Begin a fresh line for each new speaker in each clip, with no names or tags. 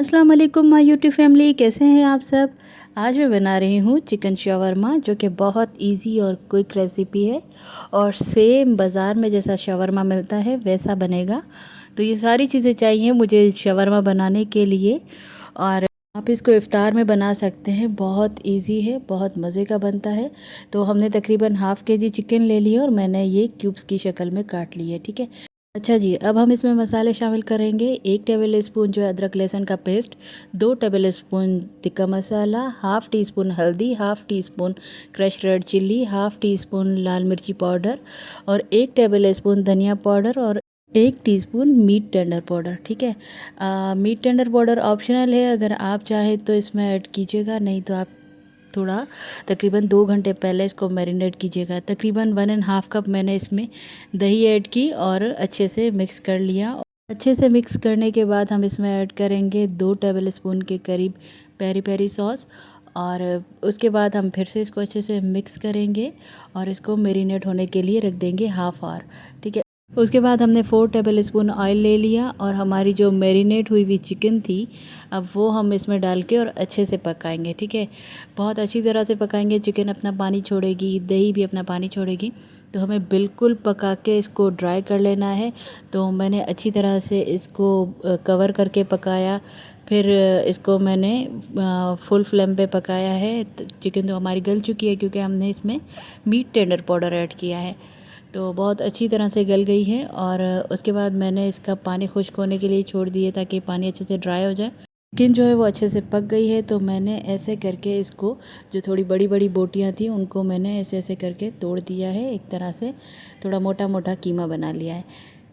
अस्सलाम वालेकुम my YouTube family, कैसे हैं आप सब। आज मैं बना रही हूँ चिकन शवरमा, जो कि बहुत इजी और क्विक रेसिपी है और सेम बाज़ार में जैसा शवरमा मिलता है वैसा बनेगा। तो ये सारी चीज़ें चाहिए मुझे शवरमा बनाने के लिए और आप इसको इफ़्तार में बना सकते हैं। बहुत इजी है, बहुत मज़े का बनता है। तो हमने तकरीबन हाफ़ केजी चिकन ले लिया और मैंने ये क्यूब्स की शक्ल में काट ली है, ठीक है। अच्छा जी, अब हम इसमें मसाले शामिल करेंगे। 1 टेबल स्पून जो है अदरक लहसुन का paste, 2 tablespoon tikka masala, half teaspoon हल्दी, half teaspoon crush red chilli, half teaspoon लाल मिर्ची पाउडर और 1 टेबल स्पून धनिया पाउडर और 1 टीस्पून मीट टेंडर पाउडर, ठीक है। मीट टेंडर पाउडर ऑप्शनल है, अगर आप चाहें तो इसमें ऐड कीजिएगा, नहीं तो आप थोड़ा तकरीबन 2 घंटे पहले इसको मैरिनेट कीजिएगा। तकरीबन 1.5 कप मैंने इसमें दही ऐड की और अच्छे से मिक्स कर लिया। अच्छे से मिक्स करने के बाद हम इसमें ऐड करेंगे 2 टेबल स्पून के करीब पेरी पेरी सॉस और उसके बाद हम फिर से इसको अच्छे से मिक्स करेंगे और इसको मैरिनेट होने के लिए रख देंगे हाफ़ आवर, ठीक है। उसके बाद हमने 4 टेबल स्पून ऑयल ले लिया और हमारी जो मैरिनेट हुई हुई चिकन थी, अब वो हम इसमें डाल के और अच्छे से पकाएंगे, ठीक है। बहुत अच्छी तरह से पकाएंगे, चिकन अपना पानी छोड़ेगी, दही भी अपना पानी छोड़ेगी, तो हमें बिल्कुल पका के इसको ड्राई कर लेना है। तो मैंने अच्छी तरह से इसको कवर करके पकाया, फिर इसको मैंने फुल फ्लेम पे पकाया है। चिकन तो हमारी गल चुकी है क्योंकि हमने इसमें मीट टेंडर पाउडर ऐड किया है, तो बहुत अच्छी तरह से गल गई है। और उसके बाद मैंने इसका पानी खुश्क होने के लिए छोड़ दिए ताकि पानी अच्छे से ड्राई हो जाए। चिकन जो है वो अच्छे से पक गई है, तो मैंने ऐसे करके इसको, जो थोड़ी बड़ी बड़ी बोटियां थी उनको मैंने ऐसे ऐसे करके तोड़ दिया है, एक तरह से थोड़ा मोटा मोटा कीमा बना लिया है,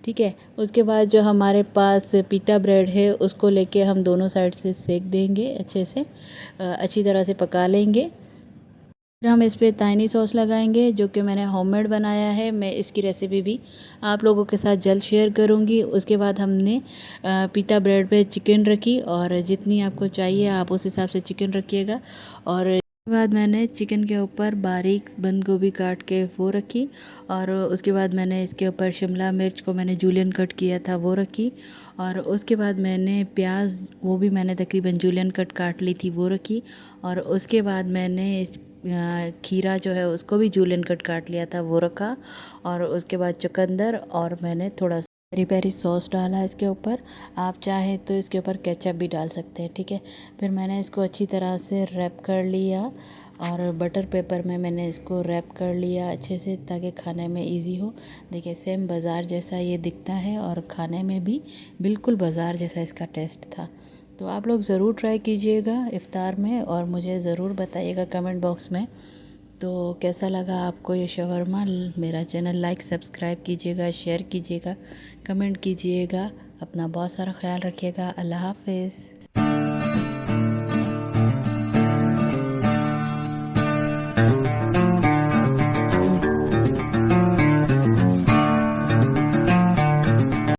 ठीक है। उसके बाद जो हमारे पास पीटा ब्रेड है उसको लेके हम दोनों साइड से सेक देंगे, अच्छे से अच्छी तरह से पका लेंगे। फिर हम इस पर ताइनी सॉस लगाएंगे, जो कि मैंने होममेड बनाया है। मैं इसकी रेसिपी भी आप लोगों के साथ जल्द शेयर करूंगी। उसके बाद हमने पीता ब्रेड पे चिकन रखी और जितनी आपको चाहिए आप उस हिसाब से चिकन रखिएगा। और उसके बाद मैंने चिकन के ऊपर बारीक बंद गोभी काट के वो रखी और उसके बाद मैंने इसके ऊपर शिमला मिर्च को मैंने जूलियन कट किया था वो रखी और उसके बाद मैंने प्याज, वो भी मैंने तकरीबन जूलियन कट काट ली थी, वो रखी। और उसके बाद मैंने इस खीरा जो है उसको भी जूलियन कट काट लिया था, वो रखा। और उसके बाद चुकंदर और मैंने थोड़ा सा पेरी पेरी सॉस डाला इसके ऊपर। आप चाहे तो इसके ऊपर केचप भी डाल सकते हैं, ठीक है। फिर मैंने इसको अच्छी तरह से रैप कर लिया और बटर पेपर में मैंने इसको रैप कर लिया अच्छे से, ताकि खाने में इजी हो। देखिए सेम बाज़ार जैसा ये दिखता है और खाने में भी बिल्कुल बाज़ार जैसा इसका टेस्ट था। तो आप लोग ज़रूर ट्राई कीजिएगा इफ़्तार में और मुझे ज़रूर बताइएगा कमेंट बॉक्स में तो कैसा लगा आपको ये शवरमा। मेरा चैनल लाइक सब्सक्राइब कीजिएगा, शेयर कीजिएगा, कमेंट कीजिएगा। अपना बहुत सारा ख्याल रखिएगा। अल्लाह हाफ़िज़।